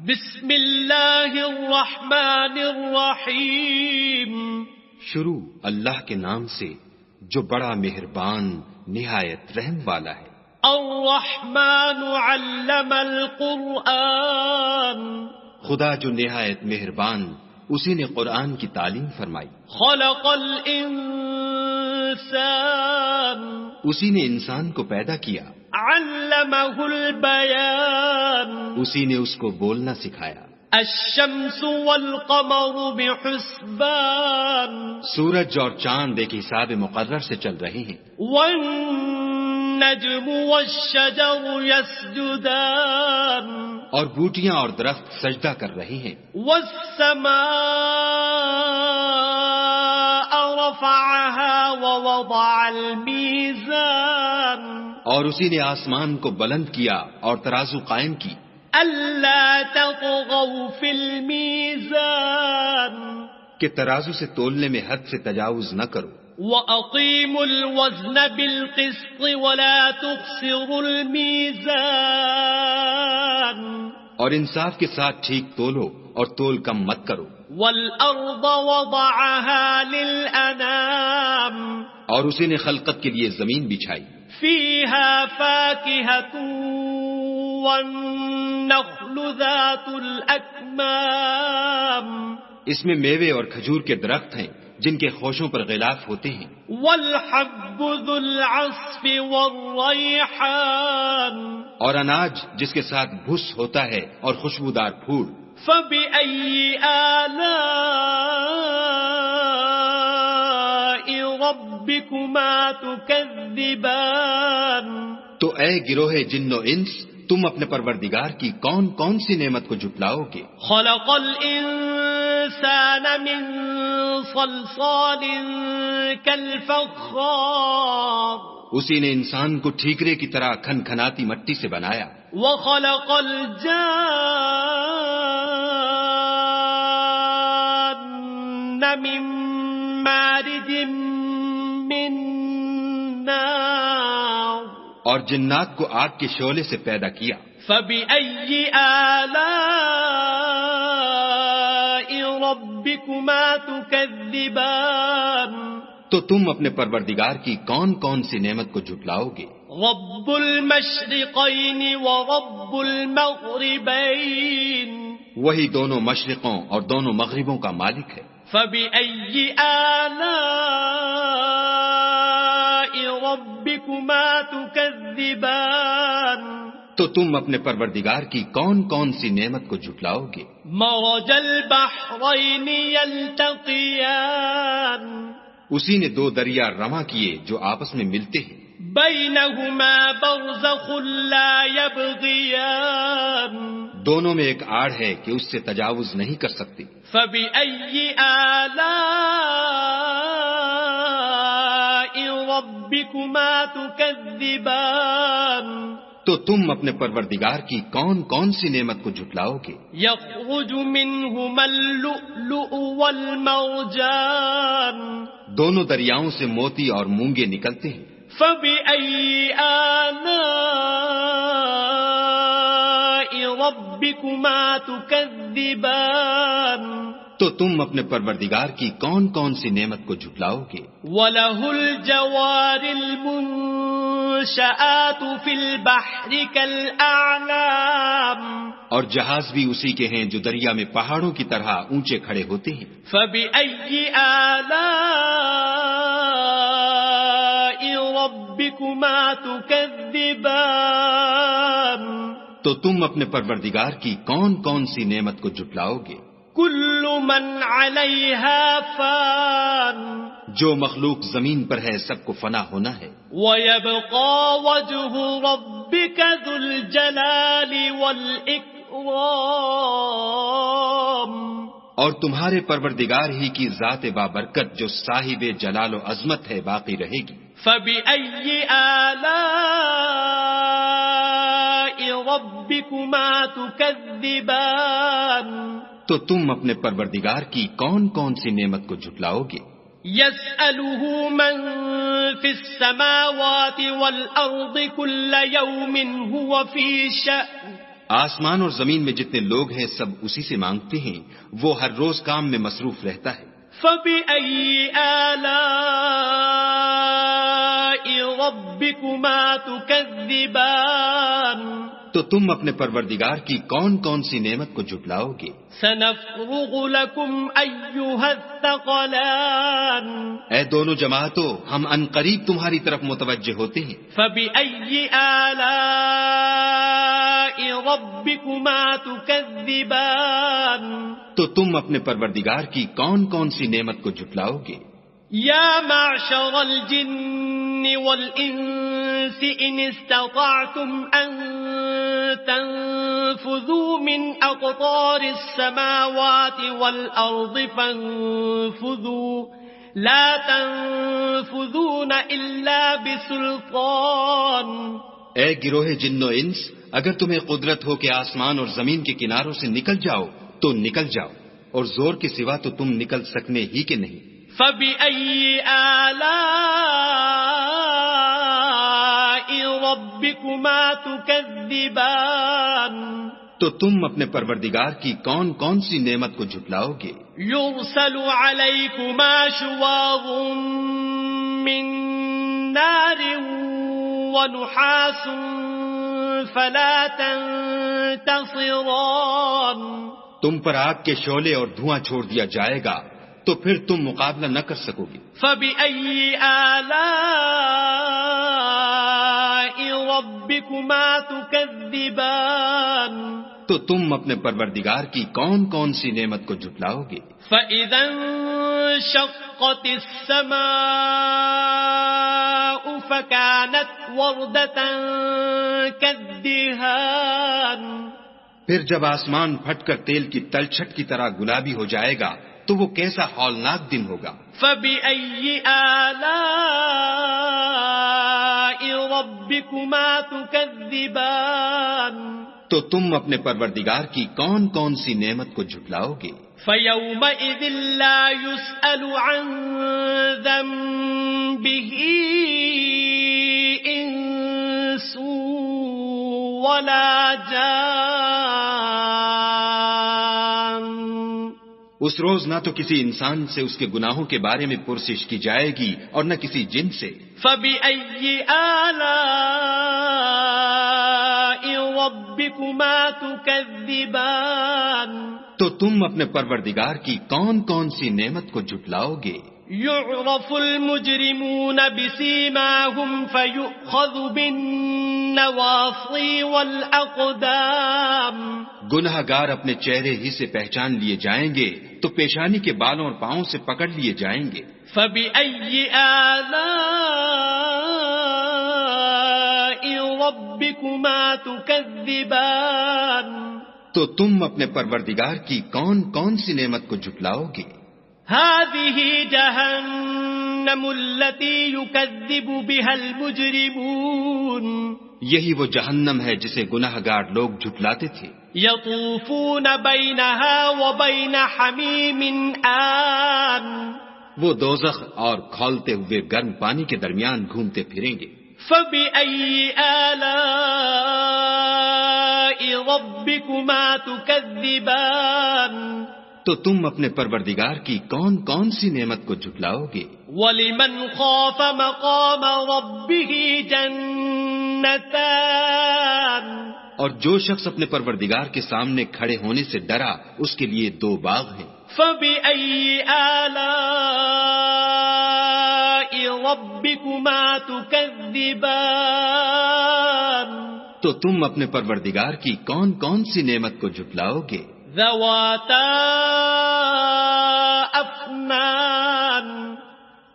بسم اللہ الرحمن الرحیم. شروع اللہ کے نام سے جو بڑا مہربان نہایت رحم والا ہے. الرحمن علم القرآن. خدا جو نہایت مہربان اسی نے قرآن کی تعلیم فرمائی. خلق الانسان. اسی نے انسان کو پیدا کیا. علمہ البیان. اسی نے اس کو بولنا سکھایا. الشمس والقمر بحسبان. سورج اور چاند ایک حساب مقرر سے چل رہے ہیں. والنجم والشجر يسجدان. اور بوٹیاں اور درخت سجدہ کر رہے ہیں. والسماء رفعها ووضع الميزان. اور اسی نے آسمان کو بلند کیا اور ترازو قائم کی. أَلَّا تَطْغَوْا فِي الْمِيزَانِ. کہ ترازو سے تولنے میں حد سے تجاوز نہ کرو. وَأَقِيمُوا الْوَزْنَ بِالْقِسْطِ وَلَا تُخْسِرُوا الْمِيزَانَ. اور انصاف کے ساتھ ٹھیک تولو اور تول کم مت کرو. وَالْأَرْضَ وَضَعَهَا لِلْأَنَامِ. اور اسی نے خلقت کے لیے زمین بچھائی. فِيهَا فَاكِهَةٌ وَالنَّخْلُ ذَاتُ الْأَكْمَامِ. اس میں میوے اور کھجور کے درخت ہیں جن کے خوشوں پر غلاف ہوتے ہیں. وَالْحَبُّ ذُو الْعَصْفِ وَالرَّيْحَانِ. اور اناج جس کے ساتھ بھس ہوتا ہے اور خوشبودار پھول. فَبِأَيِّ آلَاءِ رَبِّكُمَا تُكَذِّبَانِ. تو اے گروہ جن و انس تم اپنے پروردگار کی کون کون سی نعمت کو جھٹلاؤ گے. خلق الانسان من صلصال كالفخار. اسی نے انسان کو ٹھیکرے کی طرح کھنکھناتی مٹی سے بنایا. وخلق الجان من مارج من نار. اور جنات کو آگ کے شعلے سے پیدا کیا. فَبِأَيِّ آلَاءِ رَبِّكُمَا تُكَذِّبَانِ. تو تم اپنے پروردگار کی کون کون سی نعمت کو جھٹلاؤ گے. رَبُّ الْمَشْرِقَيْنِ وَرَبُّ الْمَغْرِبَيْنِ. وہی دونوں مشرقوں اور دونوں مغربوں کا مالک ہے. فَبِأَيِّ آلَاءِ رَبِّكُمَا تُكَذِّبَانِ. تو تم اپنے پروردگار کی کون کون سی نعمت کو جھٹلاؤ گے. مرج البحرین یلتقیان. اسی نے دو دریا رواں کیے جو آپس میں ملتے ہیں. بینہما برزخ لا یبغیان. دونوں میں ایک آڑ ہے کہ اس سے تجاوز نہیں کر سکتی. فبأي آلاء ربكما تكذبان. تو تم اپنے پروردگار کی کون کون سی نعمت کو جھٹلاؤ گے. يخرج منهما اللؤلؤ والمرجان. دونوں دریاؤں سے موتی اور مونگے نکلتے ہیں. فبأي آلاء ربكما تكذبان. تو تم اپنے پروردگار کی کون کون سی نعمت کو جھٹلاؤ گے. وَلَهُ الْجَوَارِ الْمُنشَآتُ فِي الْبَحْرِ كَالْأَعْلَامِ. اور جہاز بھی اسی کے ہیں جو دریا میں پہاڑوں کی طرح اونچے کھڑے ہوتے ہیں. فَبِأَيِّ آلَاءِ رَبِّكُمَا تُكَذِّبَانِ. تو تم اپنے پروردگار کی کون کون سی نعمت کو جھٹلاؤ گے. كُلُّ مَنْ عَلَيْهَا فَانٍ. جو مخلوق زمین پر ہے سب کو فنا ہونا ہے. وَيَبْقَى وَجْهُ رَبِّكَ ذُو الْجَلَالِ وَالْإِكْرَامِ. اور تمہارے پروردگار ہی کی ذات بابرکت جو صاحب جلال و عظمت ہے باقی رہے گی. فَبِأَيِّ آلَاءِ رَبِّكُمَا تُكَذِّبَانِ. تو تم اپنے پروردگار کی کون کون سی نعمت کو جھٹلاؤ گے. يَسْأَلُهُ مَن فِي السَّمَاوَاتِ وَالْأَرْضِ كُلَّ يَوْمٍ هُوَ فِي شَأْنٍ. آسمان اور زمین میں جتنے لوگ ہیں سب اسی سے مانگتے ہیں، وہ ہر روز کام میں مصروف رہتا ہے۔ فَبِأَيِّ آلَاءِ رَبِّكُمَا تُكَذِّبَانِ تو تم اپنے پروردگار کی کون کون سی نعمت کو جھٹلاؤ گے؟ سَنَفْرُغُ لَكُمْ أَيُّهَا الثَّقَلَانِ اے دونوں جماعتوں، ہم ان قریب تمہاری طرف متوجہ ہوتے ہیں۔ فَبِأَيِّ آلَاءِ رَبِّكُمَا تُكَذِّبَانِ تو تم اپنے پروردگار کی کون کون سی نعمت کو جھٹلاؤ گے؟ یا معشر الجن والانس ان استطعتم ان تنفذوا من اقطار السماوات والارض فانفذوا لا تنفذون الا بسلطان۔ اے گروہ جن و انس، اگر تمہیں قدرت ہو کہ آسمان اور زمین کے کناروں سے نکل جاؤ تو نکل جاؤ، اور زور کے سوا تو تم نکل سکنے ہی کہ نہیں۔ فَبِأَيِّ آلَاءِ رَبِّكُمَا تُكَذِّبَانِ تو تم اپنے پروردگار کی کون کون سی نعمت کو جھٹلاؤ گے؟ يُرْسَلُ عَلَيْكُمَا شُوَاظٌ مِّن نَّارٍ وَنُحَاسٌ فَلَا تَنتَصِرَانِ تم پر آگ کے شعلے اور دھواں چھوڑ دیا جائے گا تو پھر تم مقابلہ نہ کر سکو گے۔ فَبِأَيِّ آلَاءِ رَبِّكُمَا تُكَذِّبَانِ تو تم اپنے پروردگار کی کون کون سی نعمت کو جھٹلاؤ گے؟ فَإِذَا انشَقَّتِ السَّمَاءُ فَكَانَتْ وَرْدَةً كَالدِّهَانِ پھر جب آسمان پھٹ کر تیل کی تلچھٹ کی طرح گلابی ہو جائے گا تو وہ کیسا ہولناک دن ہوگا۔ فَبِأَيِّ آلَاءِ رَبِّكُمَا تُكَذِّبَانِ تو تم اپنے پروردگار کی کون کون سی نعمت کو جھٹلاؤ گے؟ فَيَوْمَئِذٍ لَا يُسْأَلُ عَن ذَنبِهِ إِنسٌ وَلَا جَانٌ اس روز نہ تو کسی انسان سے اس کے گناہوں کے بارے میں پرسش کی جائے گی اور نہ کسی جن سے۔ فَبِأَيِّ آلَاءِ رَبِّكُمَا تُكَذِّبَانِ تو تم اپنے پروردگار کی کون کون سی نعمت کو جھٹلاؤ گے؟ يُعْرَفُ الْمُجْرِمُونَ بِسِيمَاهُمْ فَيُؤْخَذُ بِالنَّوَاصِي وَالْأَقْدَامِ گنہگار اپنے چہرے ہی سے پہچان لیے جائیں گے تو پیشانی کے بالوں اور پاؤں سے پکڑ لیے جائیں گے۔ فَبِأَيِّ آلَاءِ رَبِّكُمَا تُكَذِّبَانِ تو تم اپنے پروردگار کی کون کون سی نعمت کو جھٹلاؤ گے؟ هَذِهِ جَهَنَّمُ الَّتِي يُكَذِّبُ بِهَا الْمُجْرِمُونَ یہی وہ جہنم ہے جسے گنہگار لوگ جھٹلاتے تھے۔ يَطُوفُونَ بَيْنَهَا وَبَيْنَ حَمِيمٍ آنٍ وہ دوزخ اور کھولتے ہوئے گرم پانی کے درمیان گھومتے پھریں گے۔ فَبِأَيِّ آلَاءِ رَبِّكُمَا تُكَذِّبَانِ تو تم اپنے پروردگار کی کون کون سی نعمت کو جھٹلاؤ گے؟ وَلِمَنْ خَافَ مَقَامَ رَبِّهِ جَنَّتَانِ اور جو شخص اپنے پروردگار کے سامنے کھڑے ہونے سے ڈرا اس کے لیے دو باغ ہیں۔ فَبِأَيِّ آلَاءِ رَبِّكُمَا تُكَذِّبَانِ تو تم اپنے پروردگار کی کون کون سی نعمت کو جھٹلاؤ گے؟ ذَوَاتَا أَفْنَانٍ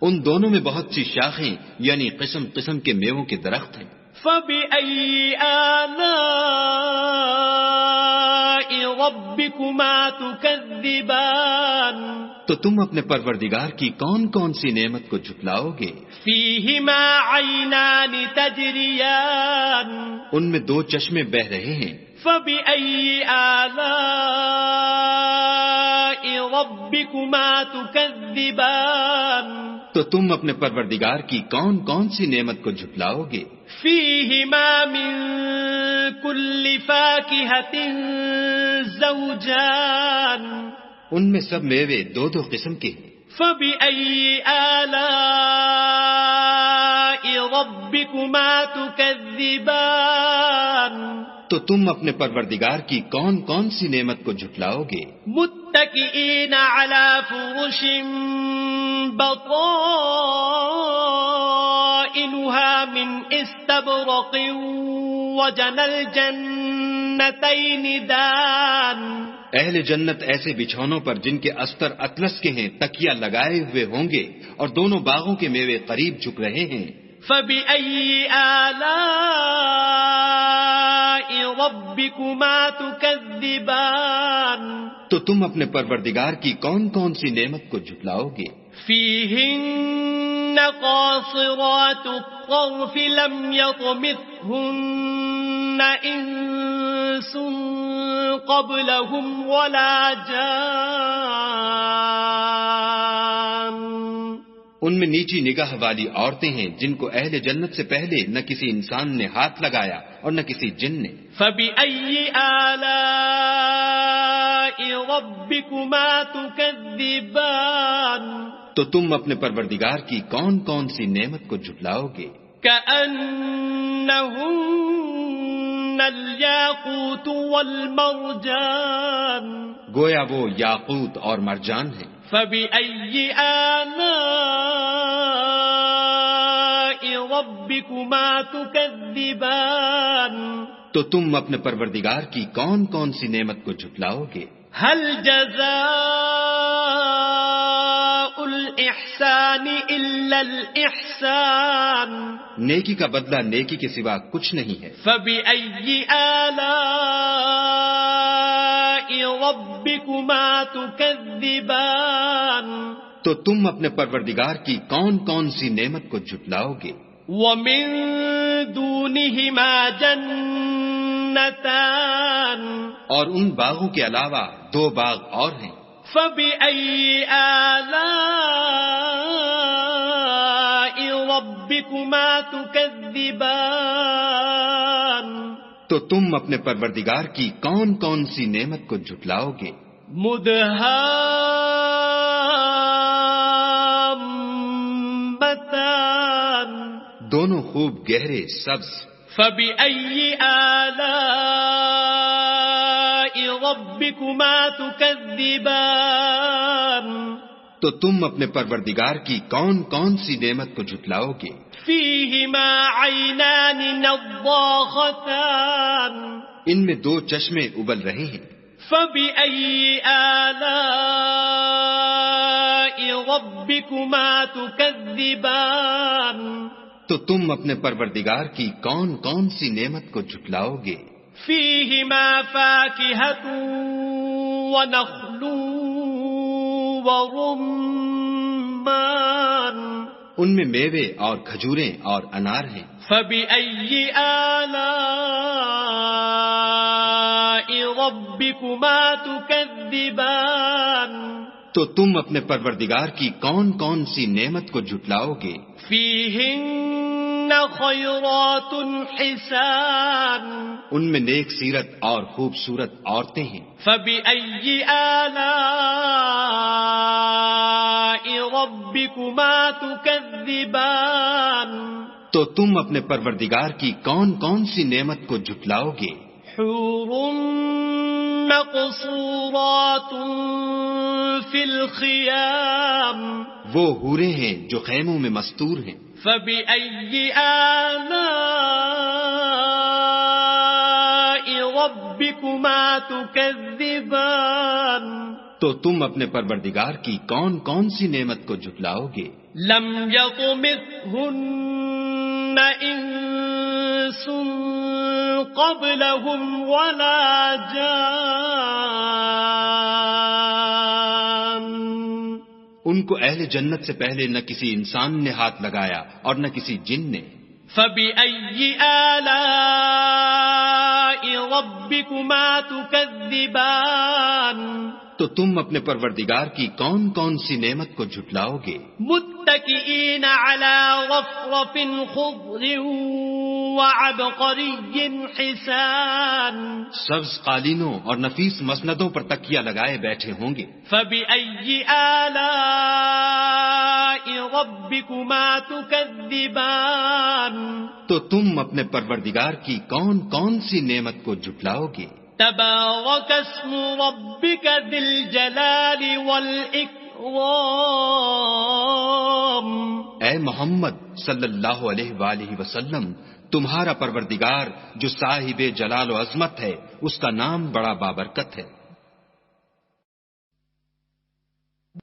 ان دونوں میں بہت سی شاخیں یعنی قسم قسم کے میووں کے درخت ہیں۔ فَبِأَيِّ آلَاءِ رَبِّكُمَا تُكَذِّبَانِ تو تم اپنے پروردگار کی کون کون سی نعمت کو جھٹلاؤ گے؟ فِيهِمَا عَيْنَانِ تَجْرِيَانِ ان میں دو چشمے بہہ رہے ہیں۔ فَبِأَيِّ آلَاءِ رَبِّكُمَا تُكَذِّبَانِ تو تم اپنے پروردگار کی کون کون سی نعمت کو جھٹلاؤ گے؟ فِيهِمَا مِن كل فاكهة زوجان ان میں سب میوے دو دو قسم کے ہیں. فبأي آلاء ربكما تكذبان تو تم اپنے پروردگار کی کون کون سی نعمت کو جھٹلاؤ گے؟ متكئين على فرش بطائنها من استبرق وجنى الجنتين دان. اہل جنت ایسے بچھونوں پر جن کے استر اطلس کے ہیں تکیہ لگائے ہوئے ہوں گے اور دونوں باغوں کے میوے قریب جھک رہے ہیں. فبأي آلاء ربكما تكذبان تو تم اپنے پروردگار کی کون کون سی نعمت کو جھٹلاؤ گے؟ فيهن قاصرات الطرف لم يطمثهن إنس قبلهم ولا جان. ان میں نیچی نگاہ والی عورتیں ہیں جن کو اہل جنت سے پہلے نہ کسی انسان نے ہاتھ لگایا اور نہ کسی جن نے. فبأي آلاء ربكما تكذبان تو تم اپنے پروردگار کی کون کون سی نعمت کو جھٹلاؤ گے؟ كأنهن الياقوت والمرجان گویا وہ یاقوت اور مرجان ہیں. فبأي آلاء ربكما تكذبان تو تم اپنے پروردگار کی کون کون سی نعمت کو جھٹلاؤ گے؟ هل جزاء الإحسان إلا الإحسان نیکی کا بدلہ نیکی کے سوا کچھ نہیں ہے. فبأي آلاء ربكما تكذبان تو تم اپنے پروردگار کی کون کون سی نعمت کو جھٹلاؤ گے؟ ومن دونهما جنتان اور ان باغوں کے علاوہ دو باغ اور ہیں. فبأي آلاء ربكما تكذبان تو تم اپنے پروردگار کی کون کون سی نعمت کو جھٹلاؤ گے؟ مدهامتان دونوں خوب گہرے سبز. فبأي آلاء ربكما تكذبان تو تم اپنے پروردگار کی کون کون سی نعمت کو جھٹلاؤ گے؟ فيهما عينان نضاختان ان میں دو چشمے ابل رہے ہیں. فبأي آلاء ربكما تكذبان تو تم اپنے پروردگار کی کون کون سی نعمت کو جھٹلاؤ گے؟ فيهما فاكهة ونخل ورمان ان میں میوے اور کھجوریں اور انار ہیں. فبأي آلاء ربكما تكذبان تو تم اپنے پروردگار کی کون کون سی نعمت کو جھٹلاؤ گے؟ فيهن خيرات حسان ان میں نیک سیرت اور خوبصورت عورتیں ہیں. فبأي آلاء ربكما تكذبان تو تم اپنے پروردگار کی کون کون سی نعمت کو جھٹلاؤ گے؟ حور مقصورات في الخيام وہ حوریں ہیں جو خیموں میں مستور ہیں. فبأي آلاء ربكما تكذبان تو تم اپنے پروردگار کی کون کون سی نعمت کو جھٹلاؤ گے؟ لم يطمثهن إنس قبلهم ولا جان ان کو اہل جنت سے پہلے نہ کسی انسان نے ہاتھ لگایا اور نہ کسی جن نے. فبأي آلاء ربكما تكذبان تو تم اپنے پروردگار کی کون کون سی نعمت کو جھٹلاؤ گے؟ متكئين على رفرف خضر وعبقري حسان سبز قالینوں اور نفیس مسندوں پر تکیہ لگائے بیٹھے ہوں گے. فبأي آلاء ربكما تكذبان تو تم اپنے پروردگار کی کون کون سی نعمت کو جھٹلاؤ گے؟ تبارك اسم ربك ذي الجلال والإكرام. اے محمد صلی اللہ علیہ وآلہ وسلم، تمہارا پروردگار جو صاحب جلال و عظمت ہے، اس کا نام بڑا بابرکت ہے.